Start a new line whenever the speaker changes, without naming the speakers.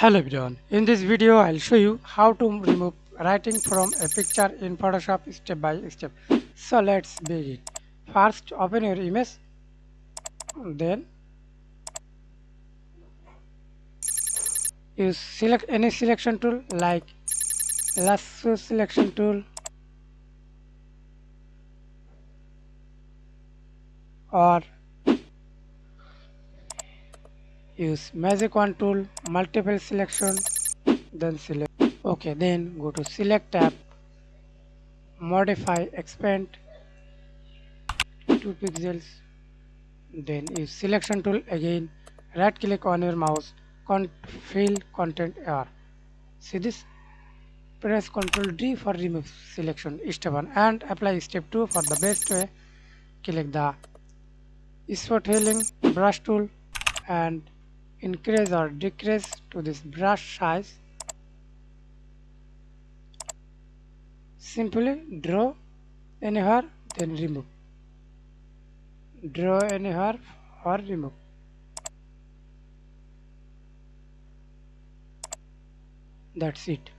Hello everyone, in this video I'll show you how to remove writing from a picture in Photoshop step by step. So let's begin. First open your image, then use select any selection tool like lasso selection tool or use magic wand tool, multiple selection, then select. Okay, then go to select tab, modify, expand 2 pixels. Then use selection tool again, right click on your mouse, fill content area. See this? Press Ctrl D for remove selection step 1 and apply step 2 for the best way. Click the spot healing brush tool and increase or decrease to this brush size. Simply draw anywhere, then remove. Draw anywhere or remove. That's it.